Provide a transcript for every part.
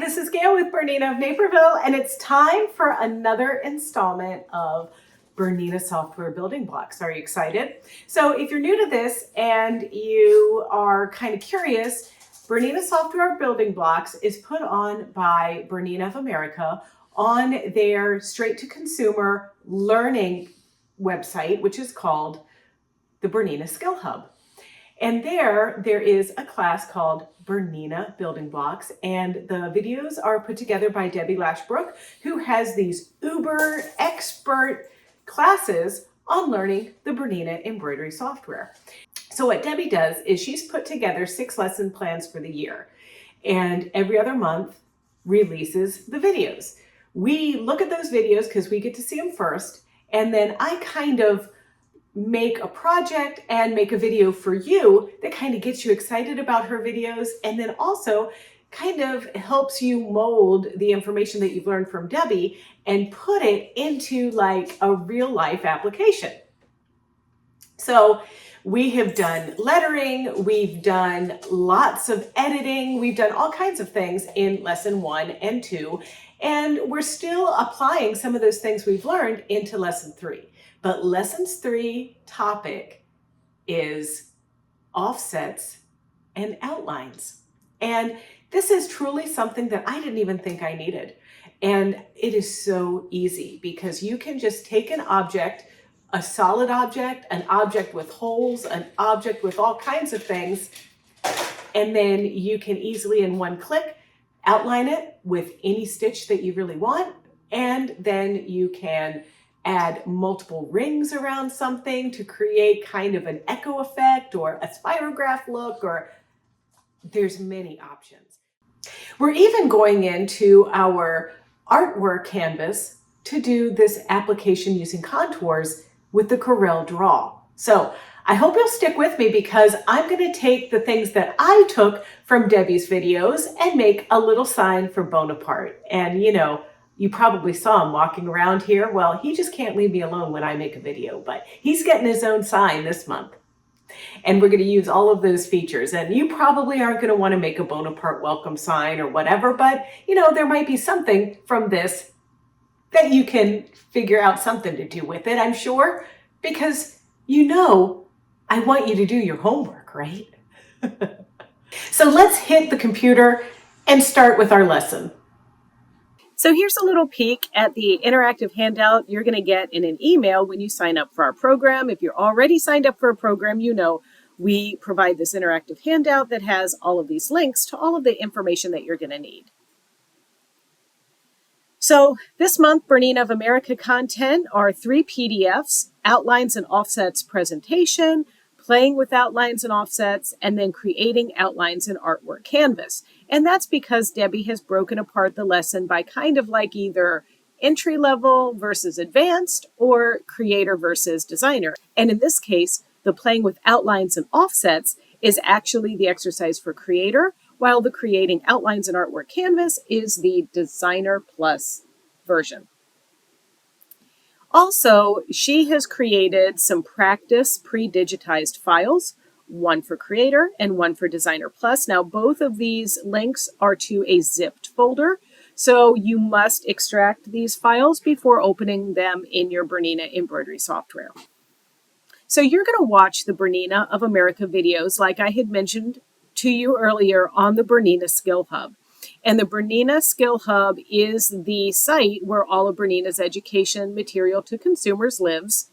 this is Gayle with BERNINA of Naperville, and it's time for another installment of BERNINA Software Building Blocks. Are you excited? So if you're new to this and you are kind of curious, BERNINA Software Building Blocks is put on by BERNINA of America on their straight-to-consumer learning website, which is called the BERNINA Skill Hub. And there is a class called BERNINA Building Blocks, and the videos are put together by Debbie Lashbrook, who has these uber expert classes on learning the BERNINA embroidery software. So what Debbie does is she's put together 6 lesson plans for the year, and every other month releases the videos. We look at those videos because we get to see them first, and then I kind of make a project and make a video for you that kind of gets you excited about her videos, and then also kind of helps you mold the information that you've learned from Debbie and put it into like a real life application. So we have done lettering, we've done lots of editing, we've done all kinds of things in lesson 1 and 2, and we're still applying some of those things we've learned into lesson 3. But lessons 3 topic is offsets and outlines. And this is truly something that I didn't even think I needed. And it is so easy because you can just take an object, a solid object, an object with holes, an object with all kinds of things, and then you can easily in one click outline it with any stitch that you really want. And then you can add multiple rings around something to create kind of an echo effect or a spirograph look, or there's many options. We're even going into our artwork canvas to do this application using contours with the Corel Draw. So I hope you'll stick with me because I'm going to take the things that I took from Debbie's videos and make a little sign for Bonaparte. And you know, you probably saw him walking around here. Well, he just can't leave me alone when I make a video, but he's getting his own sign this month. And we're going to use all of those features. And you probably aren't going to want to make a Bonaparte welcome sign or whatever, but you know, there might be something from this that you can figure out something to do with it, I'm sure, because you know, I want you to do your homework, right? So let's hit the computer and start with our lesson. So here's a little peek at the interactive handout you're going to get in an email when you sign up for our program. If you're already signed up for a program, you know we provide this interactive handout that has all of these links to all of the information that you're going to need. So this month, BERNINA of America content are 3 PDFs, outlines and offsets presentation, playing with outlines and offsets, and then creating outlines in artwork canvas. And that's because Debbie has broken apart the lesson by kind of like either entry level versus advanced or creator versus designer. And in this case, the playing with outlines and offsets is actually the exercise for creator, while the creating outlines in artwork canvas is the designer plus version. Also, she has created some practice pre-digitized files, one for Creator and one for Designer Plus. Now, both of these links are to a zipped folder, so you must extract these files before opening them in your BERNINA embroidery software. So you're going to watch the BERNINA of America videos like I had mentioned to you earlier on the BERNINA Skill Hub. And the BERNINA Skill Hub is the site where all of BERNINA's education material to consumers lives.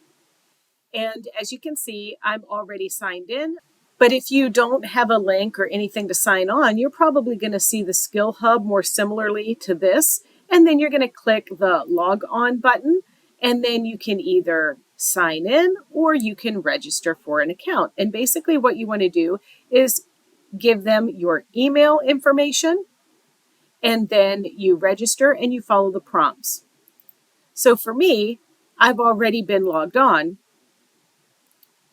And as you can see, I'm already signed in. But if you don't have a link or anything to sign on, you're probably going to see the Skill Hub more similarly to this. And then you're going to click the Log On button, and then you can either sign in or you can register for an account. And basically what you want to do is give them your email information, and then you register and you follow the prompts. So for me, I've already been logged on,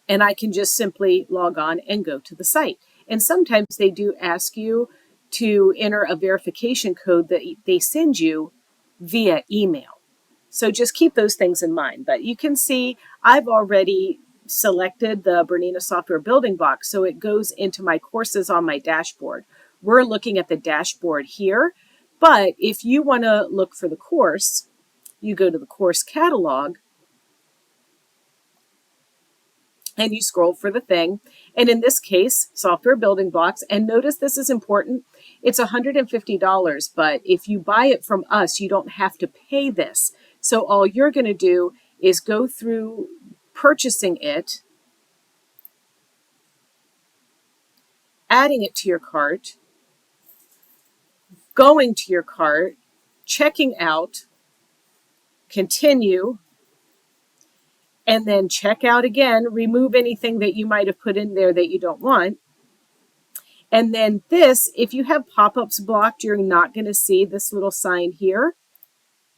and I can just simply log on and go to the site. And sometimes they do ask you to enter a verification code that they send you via email. So just keep those things in mind. But you can see I've already selected the BERNINA Software Building Blocks, so it goes into my courses on my dashboard. We're looking at the dashboard here, But if you want to look for the course, you go to the course catalog and you scroll for the thing. And in this case, software building blocks. And notice this is important. It's $150, but if you buy it from us, you don't have to pay this. So all you're going to do is go through purchasing it, adding it to your cart, going to your cart, checking out, continue, and then check out again, remove anything that you might have put in there that you don't want. And then this, if you have pop-ups blocked, you're not going to see this little sign here,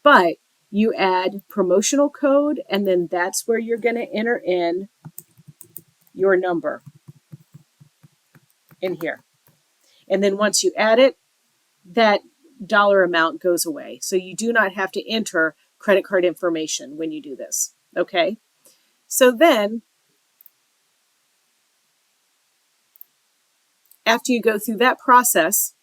but you add promotional code, and then that's where you're going to enter in your number in here. And then once you add it, that dollar amount goes away. So you do not have to enter credit card information when you do this, okay? So then, after you go through that process,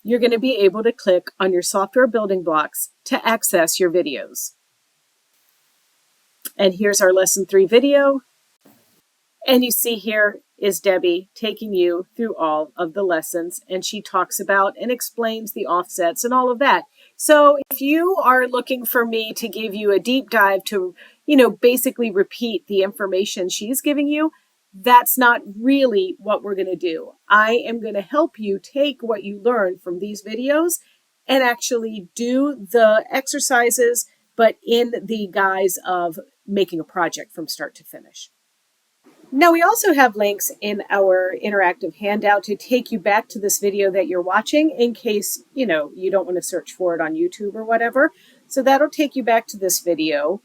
you're going to be able to click on your software building blocks to access your videos. And here's our lesson 3 video. And you see here is Debbie taking you through all of the lessons, and she talks about and explains the offsets and all of that. So if you are looking for me to give you a deep dive to, basically repeat the information she's giving you, that's not really what we're going to do. I am going to help you take what you learned from these videos and actually do the exercises, but in the guise of making a project from start to finish. Now, we also have links in our interactive handout to take you back to this video that you're watching in case, you don't want to search for it on YouTube or whatever. So that'll take you back to this video.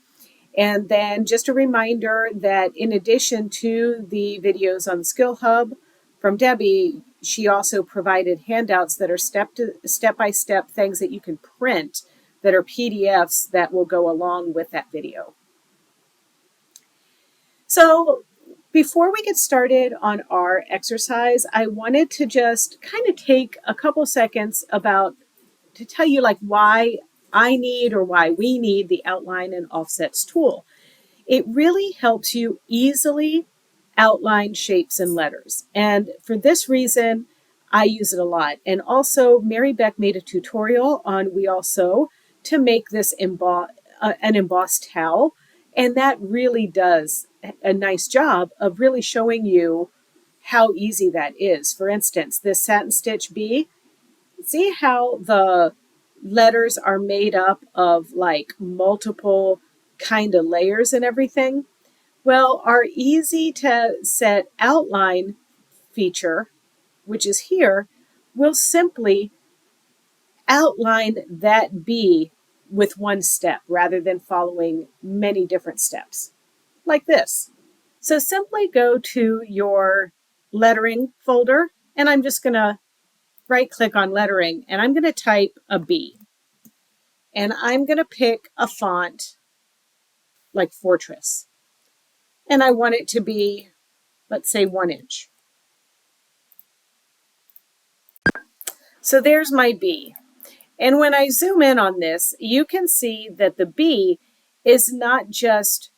And then just a reminder that in addition to the videos on the Skill Hub from Debbie, she also provided handouts that are step-by-step things that you can print that are PDFs that will go along with that video. So before we get started on our exercise, I wanted to just kind of take a couple seconds to tell you why I need or why we need the outline and offsets tool. It really helps you easily outline shapes and letters. And for this reason, I use it a lot. And also, Mary Beck made a tutorial on We All Sew to make this an embossed towel. And that really does a nice job of really showing you how easy that is. For instance, this satin stitch bee, see how the letters are made up of multiple kind of layers and everything? Well, our easy to set outline feature, which is here, will simply outline that bee with one step rather than following many different steps, like this. So simply go to your lettering folder, and I'm just going to right-click on lettering, and I'm going to type a B. And I'm going to pick a font like Fortress. And I want it to be, let's say, 1 inch. So there's my B. And when I zoom in on this, you can see that the B is not just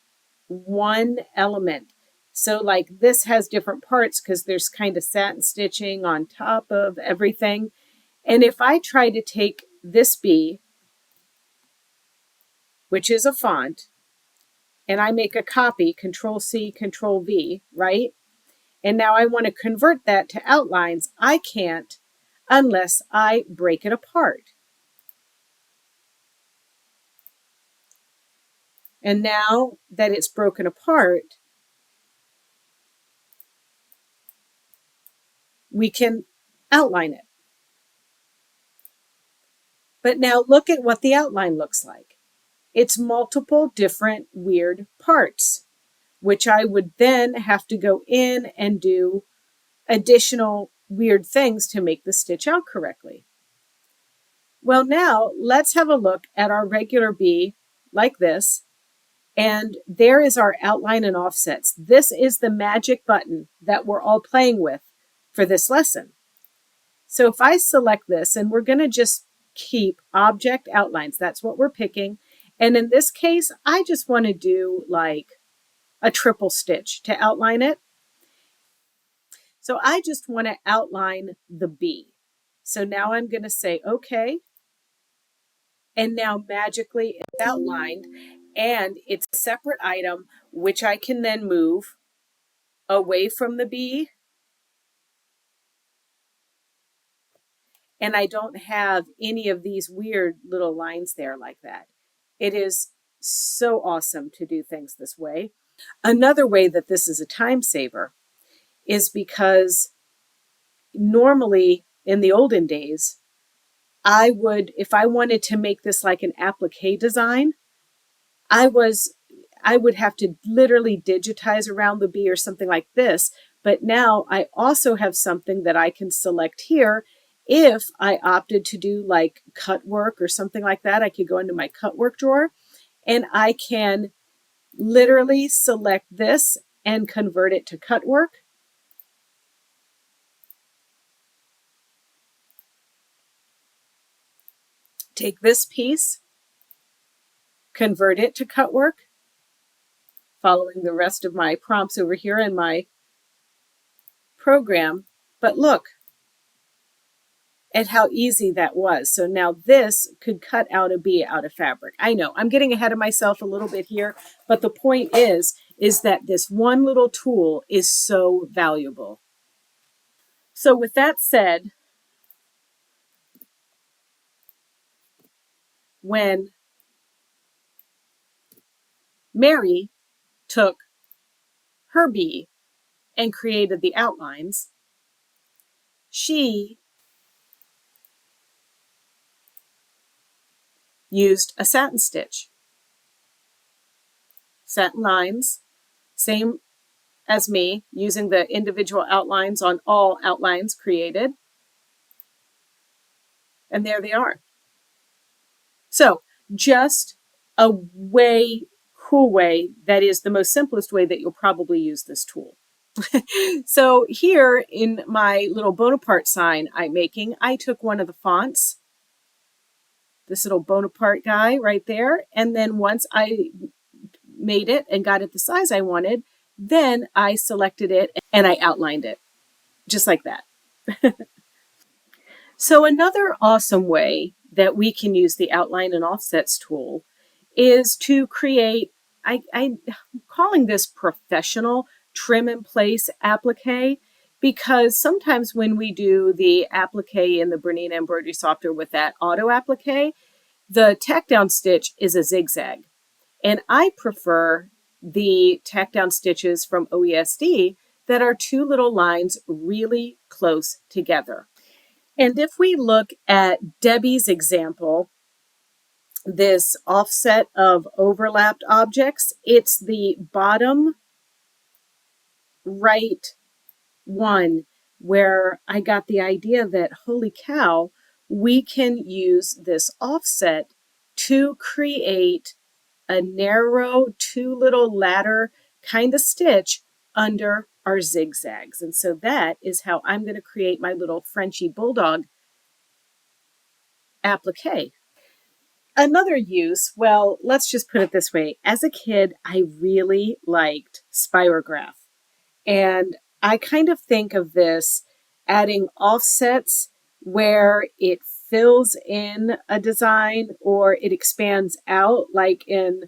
one element. So this has different parts because there's kind of satin stitching on top of everything. And if I try to take this B, which is a font, and I make a copy, Control-C, Control-V, right? And now I want to convert that to outlines. I can't unless I break it apart. And now that it's broken apart, we can outline it. But now look at what the outline looks like. It's multiple different weird parts, which I would then have to go in and do additional weird things to make the stitch out correctly. Well, now let's have a look at our regular bee like this. And there is our outline and offsets. This is the magic button that we're all playing with for this lesson. So if I select this, and we're going to just keep object outlines, that's what we're picking. And in this case, I just want to do like a triple stitch to outline it. So I just want to outline the bee. So now I'm going to say, okay. And now magically it's outlined and it's a separate item, which I can then move away from the bee. And I don't have any of these weird little lines there like that. It is so awesome to do things this way. Another way that this is a time saver is because normally in the olden days, I would, if I wanted to make this like an applique design, I would have to literally digitize around the bee or something like this. But now I also have something that I can select here. If I opted to do like Cutwork or something like that, I could go into my Cutwork drawer and I can literally select this and convert it to Cutwork. Take this piece, convert it to Cutwork, following the rest of my prompts over here in my program. But look at how easy that was. So now this could cut out a bee out of fabric. I know I'm getting ahead of myself a little bit here, but the point is that this one little tool is so valuable. So with that said, when Mary took her bee and created the outlines, she used a satin stitch. Satin lines, same as me, using the individual outlines on all outlines created. And there they are. So just a cool way that is the most simplest way that you'll probably use this tool. So here in my little Bonaparte sign I'm making, I took one of the fonts, this little Bonaparte guy right there. And then once I made it and got it the size I wanted, then I selected it and I outlined it just like that. So another awesome way that we can use the outline and offsets tool is to create, I'm calling this professional trim in place applique, because sometimes when we do the applique in the Bernina embroidery software with that auto applique, the tack down stitch is a zigzag. And I prefer the tack down stitches from OESD that are two little lines really close together. And if we look at Debbie's example, this offset of overlapped objects, it's the bottom right one where I got the idea that, holy cow, we can use this offset to create a narrow two little ladder kind of stitch under our zigzags. And so that is how I'm going to create my little Frenchy Bulldog applique. Another use, well, let's just put it this way. As a kid, I really liked Spirograph. And I kind of think of this adding offsets where it fills in a design or it expands out, like in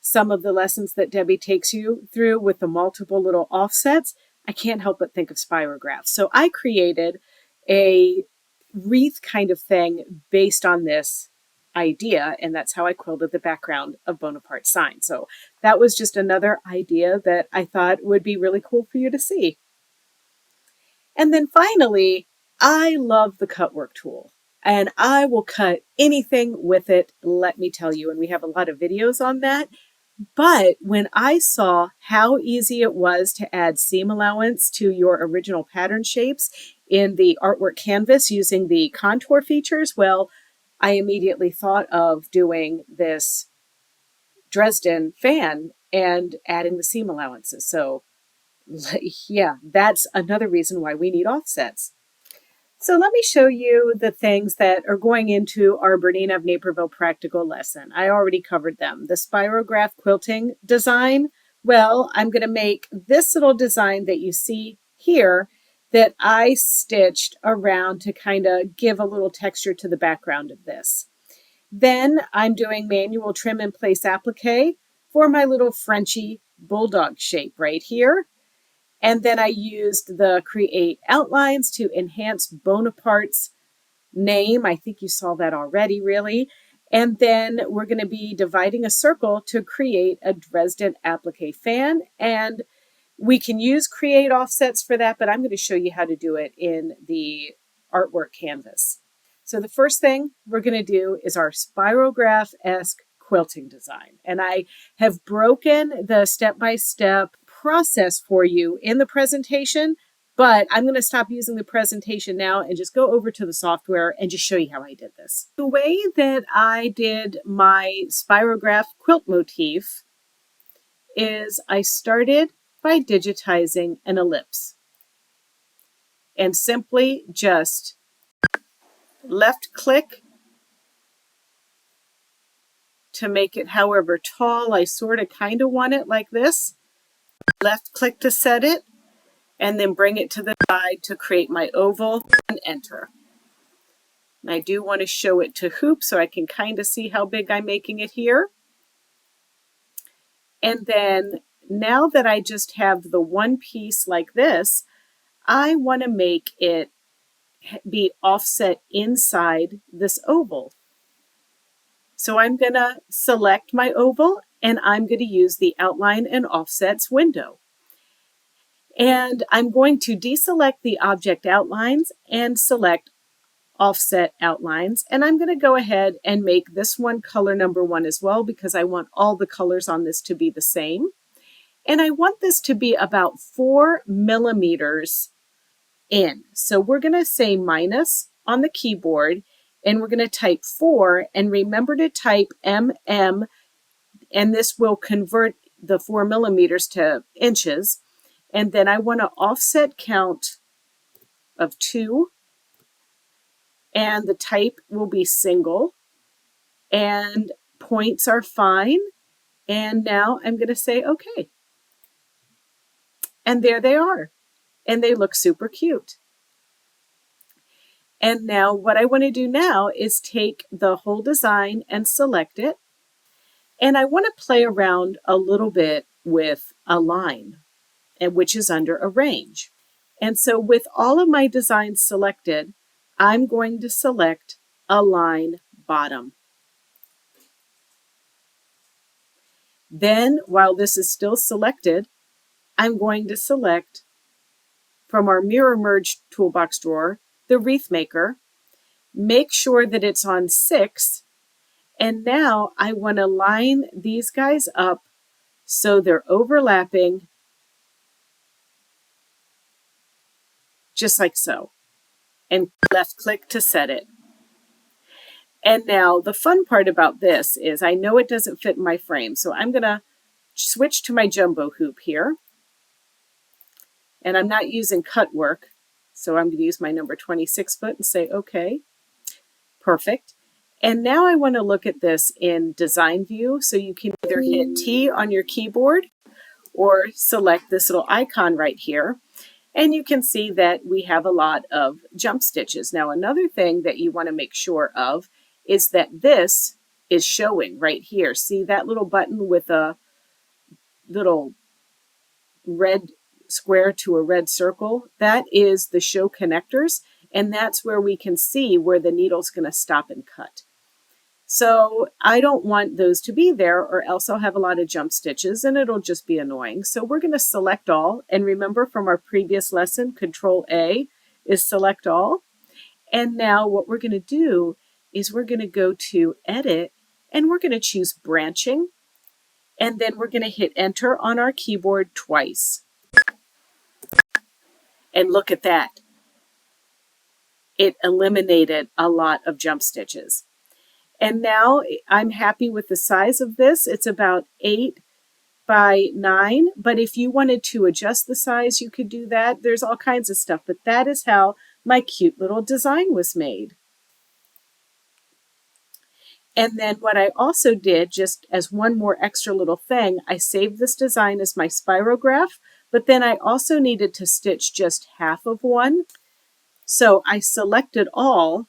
some of the lessons that Debbie takes you through with the multiple little offsets. I can't help but think of Spirograph. So I created a wreath kind of thing based on this idea, and that's how I quilted the background of Bonaparte's sign. So that was just another idea that I thought would be really cool for you to see. And then finally, I love the Cutwork tool, and I will cut anything with it, let me tell you, and we have a lot of videos on that. But when I saw how easy it was to add seam allowance to your original pattern shapes in the artwork canvas using the contour features, well, I immediately thought of doing this Dresden fan and adding the seam allowances. So yeah, that's another reason why we need offsets. So let me show you the things that are going into our Bernina of Naperville practical lesson. I already covered them. The Spirograph quilting design. Well, I'm going to make this little design that you see here that I stitched around to kind of give a little texture to the background of this. Then I'm doing manual trim and place applique for my little Frenchy bulldog shape right here. And then I used the Create outlines to enhance Bonaparte's name. I think you saw that already, really. And then we're going to be dividing a circle to create a Dresden applique fan. And we can use Create offsets for that, but I'm going to show you how to do it in the artwork canvas. So the first thing we're going to do is our Spirograph-esque quilting design. And I have broken the step-by-step process for you in the presentation, but I'm going to stop using the presentation now and just go over to the software and just show you how I did this. The way that I did my Spirograph quilt motif is I started by digitizing an ellipse and simply just left click to make it however tall I sort of kind of want it, like this. Left click to set it, and then bring it to the side to create my oval and enter. And I do want to show it to hoop so I can kind of see how big I'm making it here. And then now that I just have the one piece like this, I want to make it be offset inside this oval. So I'm going to select my oval and I'm going to use the outline and offsets window. And I'm going to deselect the object outlines and select offset outlines. And I'm going to go ahead and make this one color number 1 as well, because I want all the colors on this to be the same. And I want this to be about 4 millimeters in. So we're going to say minus on the keyboard, and we're going to type 4, and remember to type mm, and this will convert the 4 millimeters to inches. And then I want to offset count of 2, and the type will be single, and points are fine. And now I'm going to say okay. And there they are. And they look super cute. And now what I want to do now is take the whole design and select it. And I want to play around a little bit with a line, and which is under arrange. And so with all of my designs selected, I'm going to select align bottom. Then while this is still selected, I'm going to select from our mirror merge toolbox drawer, the wreath maker, make sure that it's on 6. And now I want to line these guys up so they're overlapping just like so. And left click to set it. And now the fun part about this is I know it doesn't fit in my frame, so I'm going to switch to my jumbo hoop here. And I'm not using Cutwork, so I'm going to use my number 26 foot and say okay. Perfect. And now I want to look at this in design view, so you can either hit T on your keyboard or select this little icon right here. And you can see that we have a lot of jump stitches. Now, another thing that you want to make sure of is that this is showing right here. See that little button with a little red square to a red circle? That is the show connectors, and that's where we can see where the needle's going to stop and cut. So I don't want those to be there, or else I'll have a lot of jump stitches and it'll just be annoying. So we're going to select all, and remember from our previous lesson, Control A is select all. And now what we're going to do is we're going to go to Edit, and we're going to choose Branching, and then we're going to hit Enter on our keyboard twice. And look at that. It eliminated a lot of jump stitches. And now I'm happy with the size of this. It's about 8 by 9, but if you wanted to adjust the size, you could do that. There's all kinds of stuff, but that is how my cute little design was made. And then what I also did, just as one more extra little thing, I saved this design as my Spirograph, but then I also needed to stitch just half of one. So I selected all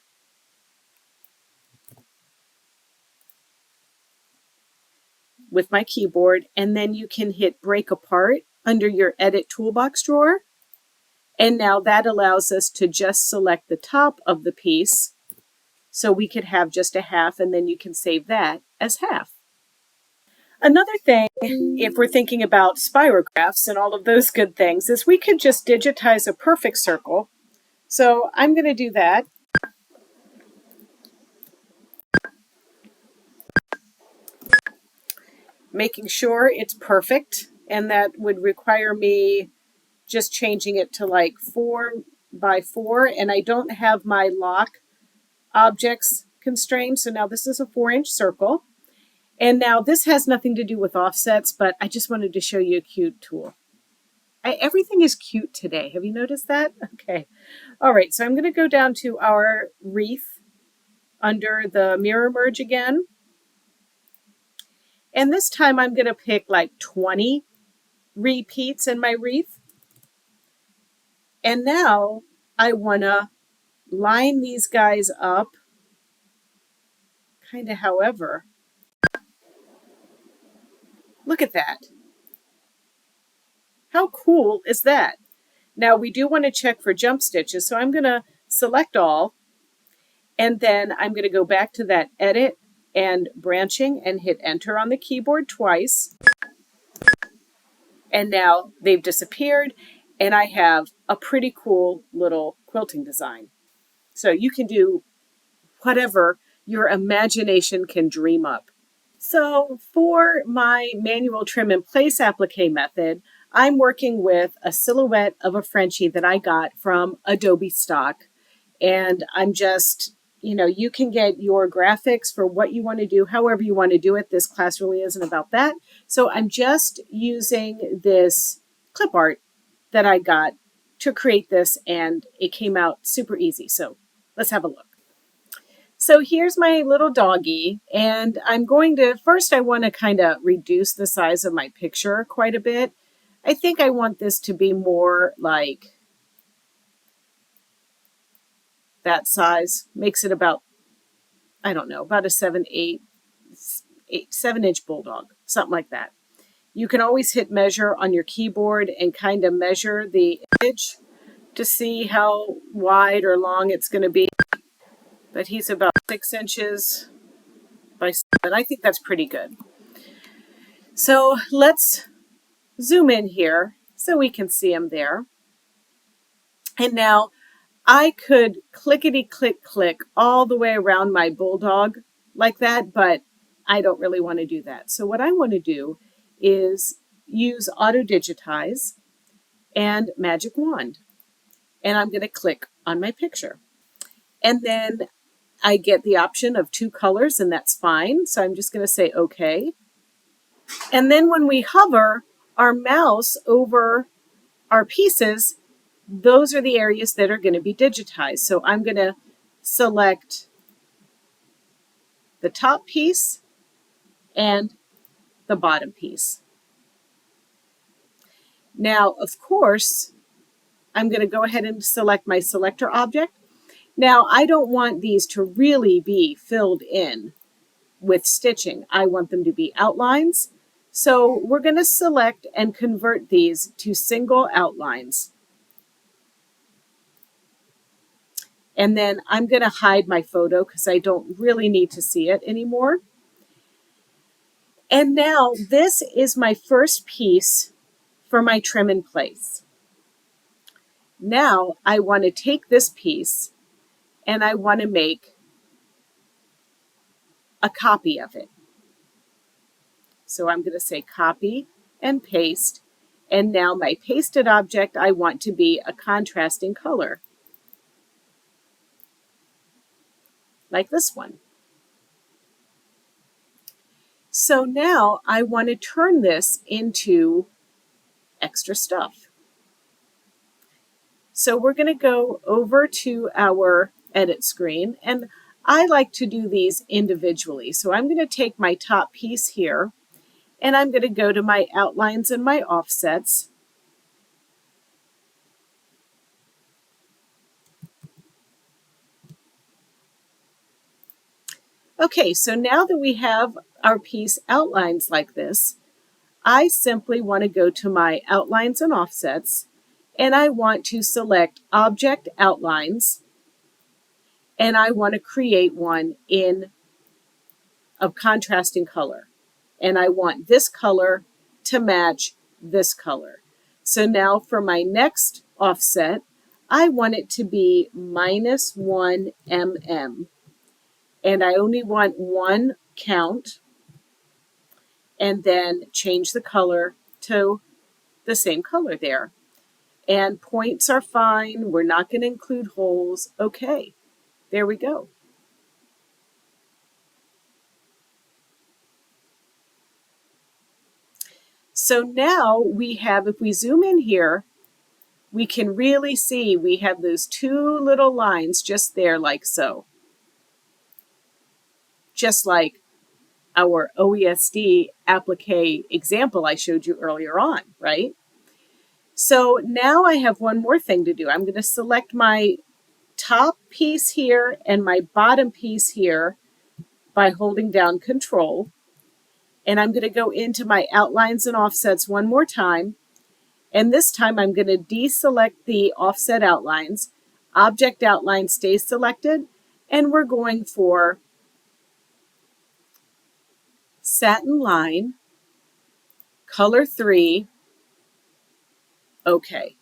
with my keyboard, and then you can hit break apart under your edit toolbox drawer. And now that allows us to just select the top of the piece. So we could have just a half, and then you can save that as half. Another thing, if we're thinking about spirographs and all of those good things, is we could just digitize a perfect circle. So I'm going to do that. Making sure it's perfect, and that would require me just changing it to like 4 by 4, and I don't have my lock objects constrained. So now this is a 4-inch circle. And now this has nothing to do with offsets, but I just wanted to show you a cute tool. Everything is cute today. Have you noticed that? Okay. All right. So I'm going to go down to our wreath under the mirror merge again. And this time I'm going to pick like 20 repeats in my wreath. And now I want to line these guys up kind of however. Look at that. How cool is that? Now we do want to check for jump stitches, so I'm going to select all, and then I'm going to go back to that edit and branching and hit enter on the keyboard twice. And now they've disappeared, and I have a pretty cool little quilting design. So you can do whatever your imagination can dream up. So for my manual trim in place applique method, I'm working with a silhouette of a Frenchie that I got from Adobe Stock. And I'm just, you can get your graphics for what you want to do, however you want to do it. This class really isn't about that. So I'm just using this clip art that I got to create this, and it came out super easy. So let's have a look. So here's my little doggy, and I'm going to, first I want to kind of reduce the size of my picture quite a bit. I think I want this to be more like that size. Makes it about, I don't know, about a 7-inch bulldog, something like that. You can always hit measure on your keyboard and kind of measure the image to see how wide or long it's going to be. But he's about 6 inches by 7. I think that's pretty good. So let's zoom in here so we can see him there. And now I could clickety click click all the way around my bulldog like that, but I don't really want to do that. So what I want to do is use auto digitize and magic wand. And I'm going to click on my picture. And then I get the option of 2 colors, and that's fine. So I'm just going to say okay. And then when we hover our mouse over our pieces, those are the areas that are going to be digitized. So I'm going to select the top piece and the bottom piece. Now, of course, I'm going to go ahead and select my selector object. Now, I don't want these to really be filled in with stitching. I want them to be outlines. So we're going to select and convert these to single outlines. And then I'm going to hide my photo because I don't really need to see it anymore. And now this is my first piece for my trim in place. Now I want to take this piece and I want to make a copy of it. So I'm going to say copy and paste. And now my pasted object, I want to be a contrasting color, like this one. So now I want to turn this into extra stuff. So we're going to go over to our edit screen, and I like to do these individually. So I'm going to take my top piece here, and I'm going to go to my outlines and my offsets. Okay, so now that we have our piece outlines like this, I simply want to go to my outlines and offsets, and I want to select Object Outlines, and I want to create one in a contrasting color. And I want this color to match this color. So now for my next offset, I want it to be -1 mm. And I only want one count, and then change the color to the same color there. And points are fine. We're not going to include holes. Okay, there we go. So now we have, if we zoom in here, we can really see we have those two little lines just there like so. Just like our OESD applique example I showed you earlier on, right? So now I have one more thing to do. I'm going to select my top piece here and my bottom piece here by holding down Control. And I'm going to go into my outlines and offsets one more time. And this time I'm going to deselect the offset outlines. Object outline stays selected. And we're going for Satin Line, Color 3, OK.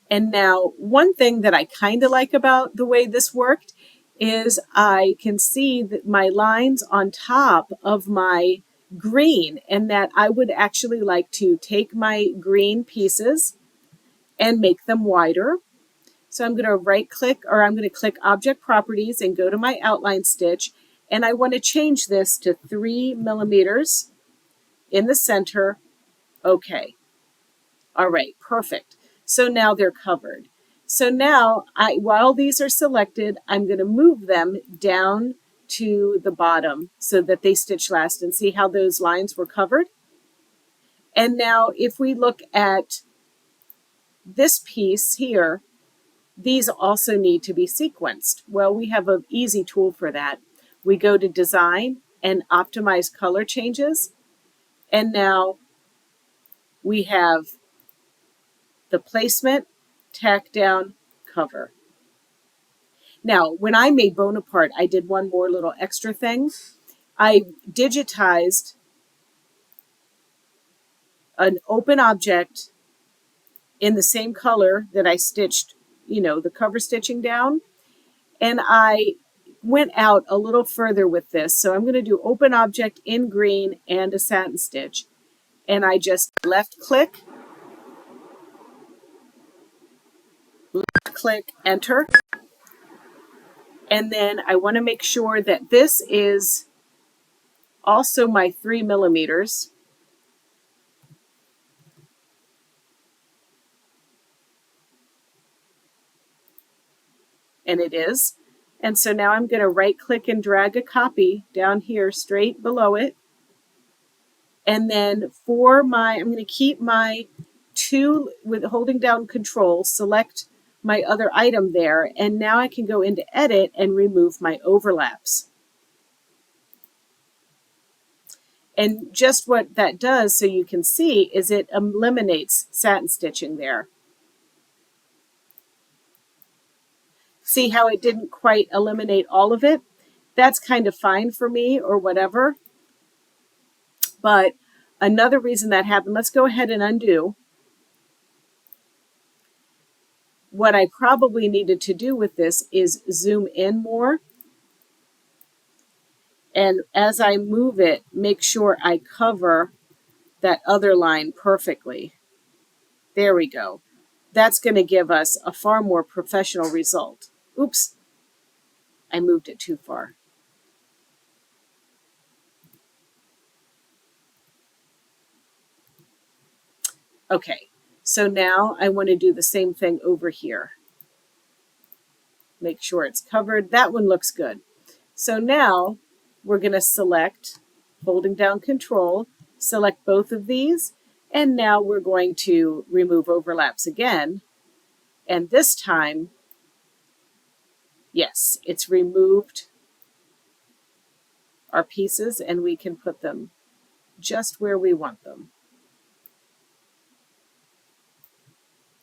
And now one thing that I kind of like about the way this worked is I can see that my lines on top of my green, and that I would actually like to take my green pieces and make them wider. So I'm going to right click, or I'm going to click Object Properties and go to my outline stitch, and I want to change this to 3 millimeters in the center. Okay. All right, perfect. So now they're covered. So now, while these are selected, I'm going to move them down to the bottom so that they stitch last, and see how those lines were covered. And now if we look at this piece here, these also need to be sequenced. Well, we have an easy tool for that. We go to Design and Optimize Color Changes, and now we have the placement, tack down, cover. Now, when I made Bonaparte, I did one more little extra thing. I digitized an open object in the same color that I stitched, the cover stitching down. And I went out a little further with this. So I'm going to do open object in green and a satin stitch. And I just left click, enter. And then I want to make sure that this is also my 3 millimeters. And it is. And so now I'm going to right click and drag a copy down here straight below it. And then I'm going to keep my 2 with holding down Control, select my other item there, and now I can go into Edit and remove my overlaps. And just what that does, so you can see, is it eliminates satin stitching there. See how it didn't quite eliminate all of it? That's kind of fine for me, or whatever. But another reason that happened, let's go ahead and undo. What I probably needed to do with this is zoom in more. And as I move it, make sure I cover that other line perfectly. There we go. That's going to give us a far more professional result. Oops, I moved it too far. Okay, so now I want to do the same thing over here. Make sure it's covered. That one looks good. So now we're going to select, holding down Control, select both of these, and now we're going to remove overlaps again. And this time, yes, it's removed our pieces and we can put them just where we want them.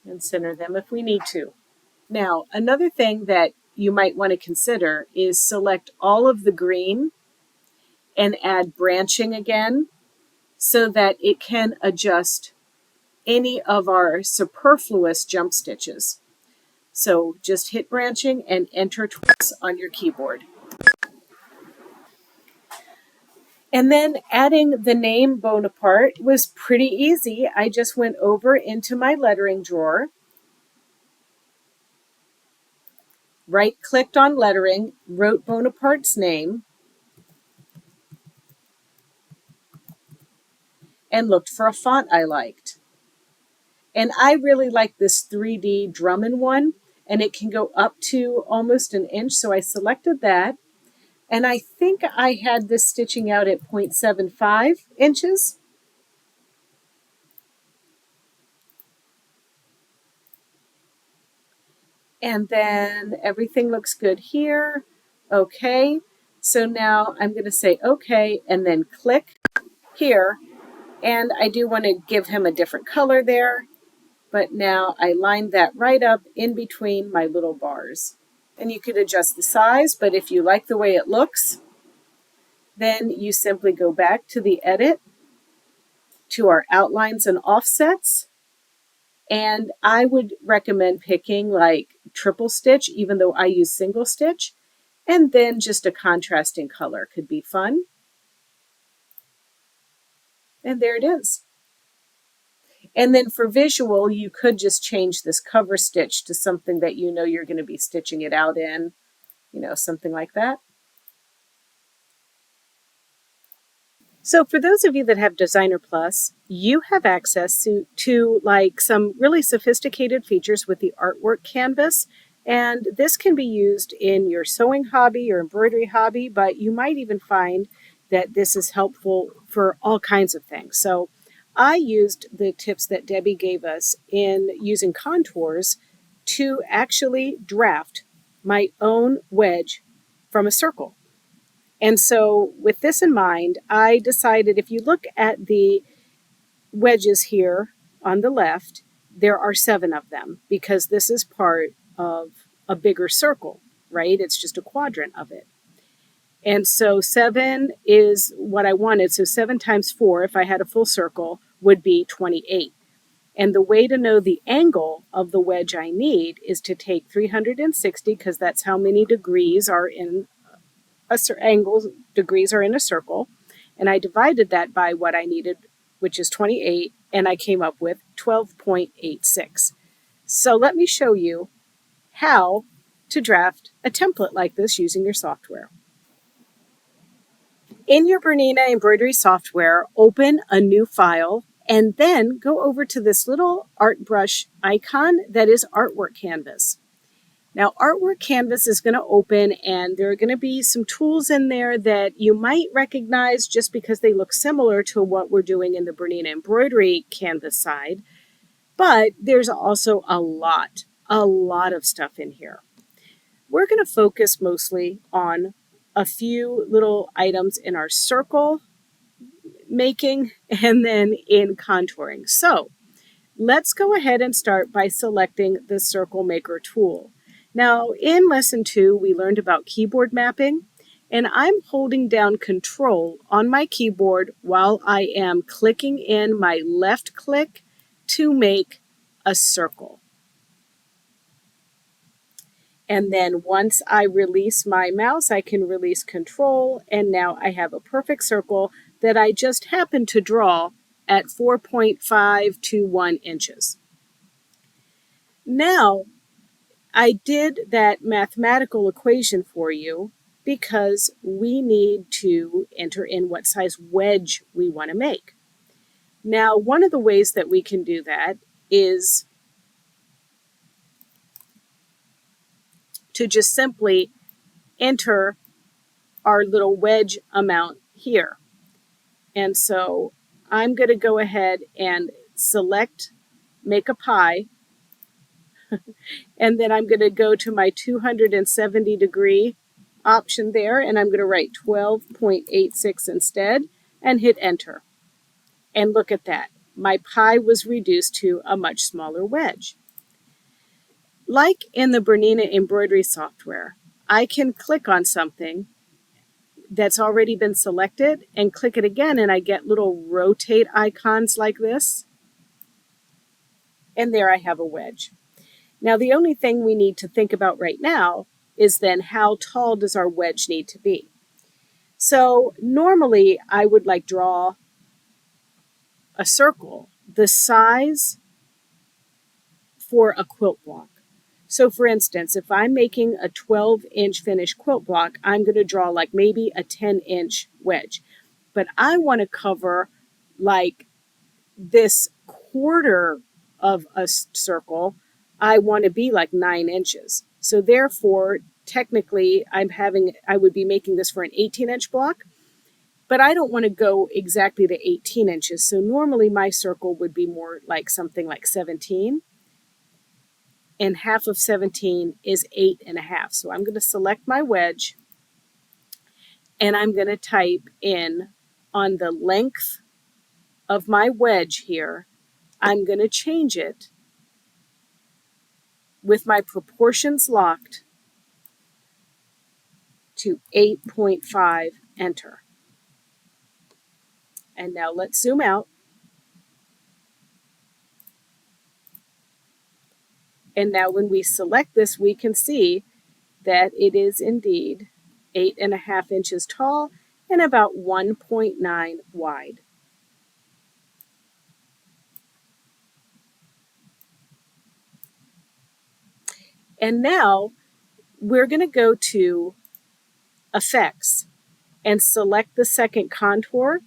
And center them if we need to. Now, another thing that you might want to consider is select all of the green and add branching again so that it can adjust any of our superfluous jump stitches. So just hit branching and enter twice on your keyboard. And then adding the name Bonaparte was pretty easy. I just went over into my lettering drawer, right-clicked on lettering, wrote Bonaparte's name, and looked for a font I liked. And I really like this 3D Drummond one, and it can go up to almost an inch, so I selected that. And I think I had this stitching out at 0.75 inches. And then everything looks good here. Okay, so now I'm going to say okay, and then click here. And I do want to give him a different color there. But now I lined that right up in between my little bars. And you could adjust the size, but if you like the way it looks, then you simply go back to the edit, to our outlines and offsets. And I would recommend picking like triple stitch, even though I use single stitch. And then just a contrasting color could be fun. And there it is. And then for visual, you could just change this cover stitch to something that you know you're going to be stitching it out in, something like that. So for those of you that have Designer Plus, you have access to like some really sophisticated features with the artwork canvas. And this can be used in your sewing hobby or embroidery hobby, but you might even find that this is helpful for all kinds of things. So I used the tips that Debbie gave us in using contours to actually draft my own wedge from a circle. And so with this in mind, I decided if you look at the wedges here on the left, there are 7 of them because this is part of a bigger circle, right? It's just a quadrant of it. And so 7 is what I wanted. So 7 times 4, if I had a full circle, would be 28. And the way to know the angle of the wedge I need is to take 360, because that's how many degrees are in degrees are in a circle, and I divided that by what I needed, which is 28, and I came up with 12.86. So let me show you how to draft a template like this using your software. In your Bernina embroidery software, open a new file and then go over to this little art brush icon that is Artwork Canvas. Now, Artwork Canvas is going to open, and there are going to be some tools in there that you might recognize just because they look similar to what we're doing in the Bernina embroidery canvas side. But there's also a lot of stuff in here. We're going to focus mostly on a few little items in our circle making and then in contouring. So let's go ahead and start by selecting the Circle Maker tool. Now, in lesson 2, we learned about keyboard mapping, and I'm holding down Control on my keyboard while I am clicking in my left click to make a circle. And then once I release my mouse, I can release Control, and now I have a perfect circle that I just happened to draw at 4.521 inches. Now, I did that mathematical equation for you because we need to enter in what size wedge we want to make. Now, one of the ways that we can do that is to just simply enter our little wedge amount here. And so I'm going to go ahead and select make a pie, and then I'm going to go to my 270-degree option there, and I'm going to write 12.86 instead and hit enter. And look at that. My pie was reduced to a much smaller wedge. Like in the BERNINA embroidery software, I can click on something that's already been selected and click it again, and I get little rotate icons like this. And there I have a wedge. Now, the only thing we need to think about right now is then how tall does our wedge need to be? So normally I would draw a circle the size for a quilt block. So for instance, if I'm making a 12-inch finished quilt block, I'm going to draw maybe a 10-inch wedge. But I want to cover this quarter of a circle. I want to be 9 inches. So therefore, technically, I would be making this for an 18-inch block, but I don't want to go exactly to 18 inches. So normally my circle would be more something like 17. And half of 17 is 8.5. So I'm going to select my wedge, and I'm going to type in on the length of my wedge here, I'm going to change it with my proportions locked to 8.5, enter. And now let's zoom out. And now when we select this, we can see that it is indeed 8.5 inches tall and about 1.9 wide. And now we're going to go to Effects and select the second contour.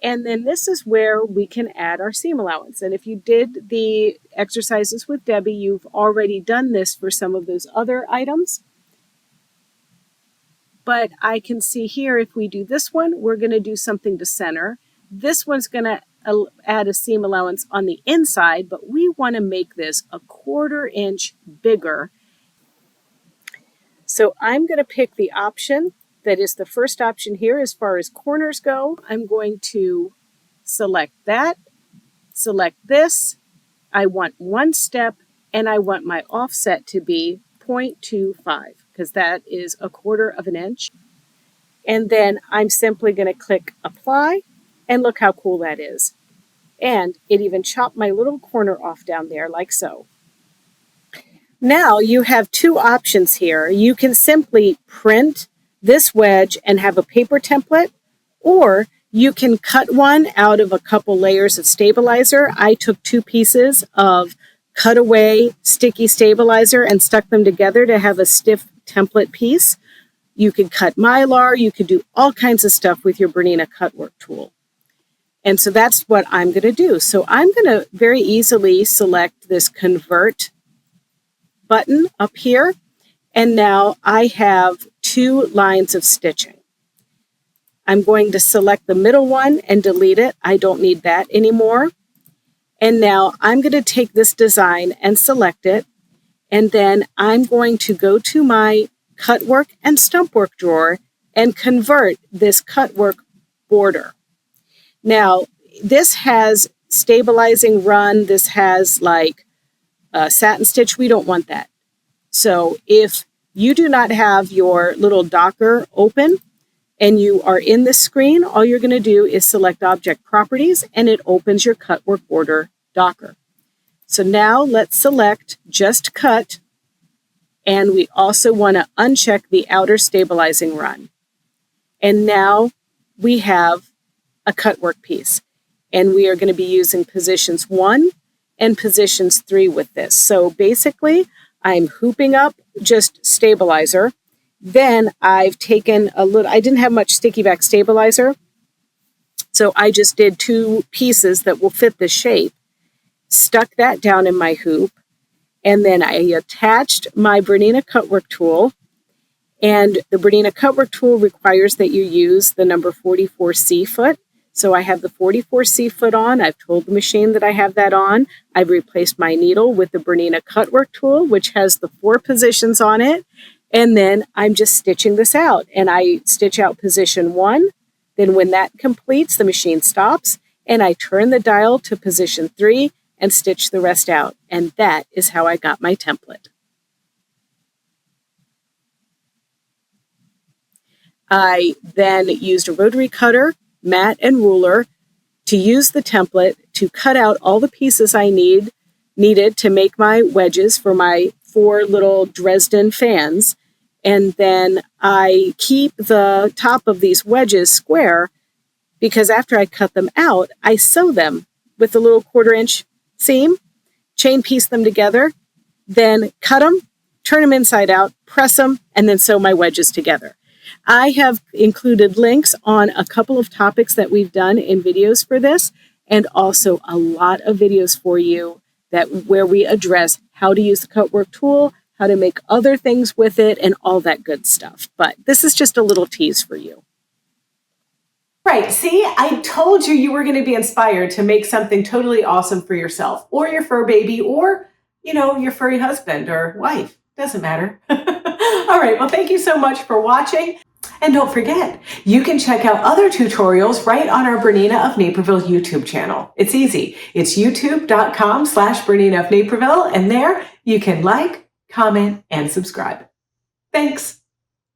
And then this is where we can add our seam allowance. And if you did the exercises with Debbie, you've already done this for some of those other items. But I can see here, if we do this one, we're going to do something to center. This one's going to add a seam allowance on the inside, but we want to make this a 1/4 inch bigger. So I'm going to pick the option that is the first option here as far as corners go. I'm going to select that, select this. I want one step, and I want my offset to be 0.25 because that is a 1/4 of an inch. And then I'm simply going to click apply, and look how cool that is. And it even chopped my little corner off down there like so. Now you have two options here. You can simply print this wedge and have a paper template, or you can cut one out of a couple layers of stabilizer. I took 2 pieces of cutaway sticky stabilizer and stuck them together to have a stiff template piece. You could cut mylar, you could do all kinds of stuff with your BERNINA Cutwork tool. And so that's what I'm going to do. So I'm going to very easily select this convert button up here, and now I have 2 lines of stitching. I'm going to select the middle one and delete it. I don't need that anymore. And now I'm going to take this design and select it, and then I'm going to go to my Cutwork and Stumpwork drawer and convert this Cutwork border. Now, this has stabilizing run. This has satin stitch. We don't want that. So if you do not have your little docker open and you are in this screen, all you're going to do is select Object Properties, and it opens your Cutwork border docker. So now let's select Just Cut, and we also want to uncheck the outer stabilizing run. And now we have a Cutwork piece, and we are going to be using positions 1 and positions 3 with this. So basically, I'm hooping up just stabilizer. Then I've taken a little, I didn't have much sticky back stabilizer, so I just did 2 pieces that will fit the shape, stuck that down in my hoop, and then I attached my Bernina Cutwork tool. And the Bernina Cutwork tool requires that you use the number 44C foot. So I have the 44C foot on. I've told the machine that I have that on. I've replaced my needle with the Bernina Cutwork tool, which has the 4 positions on it. And then I'm just stitching this out. And I stitch out position 1. Then when that completes, the machine stops. And I turn the dial to position 3 and stitch the rest out. And that is how I got my template. I then used a rotary cutter, mat, and ruler to use the template to cut out all the pieces I needed to make my wedges for my 4 little Dresden fans. And then I keep the top of these wedges square because after I cut them out, I sew them with a little 1/4-inch seam, chain piece them together, then cut them, turn them inside out, press them, and then sew my wedges together. I have included links on a couple of topics that we've done in videos for this, and also a lot of videos for you where we address how to use the Cutwork tool, how to make other things with it, and all that good stuff. But this is just a little tease for you. Right. See, I told you you were going to be inspired to make something totally awesome for yourself or your fur baby or, your furry husband or wife. Doesn't matter. All right. Well, thank you so much for watching. And don't forget, you can check out other tutorials right on our Bernina of Naperville YouTube channel. It's easy. It's youtube.com/Bernina of Naperville. And there you can like, comment, and subscribe. Thanks.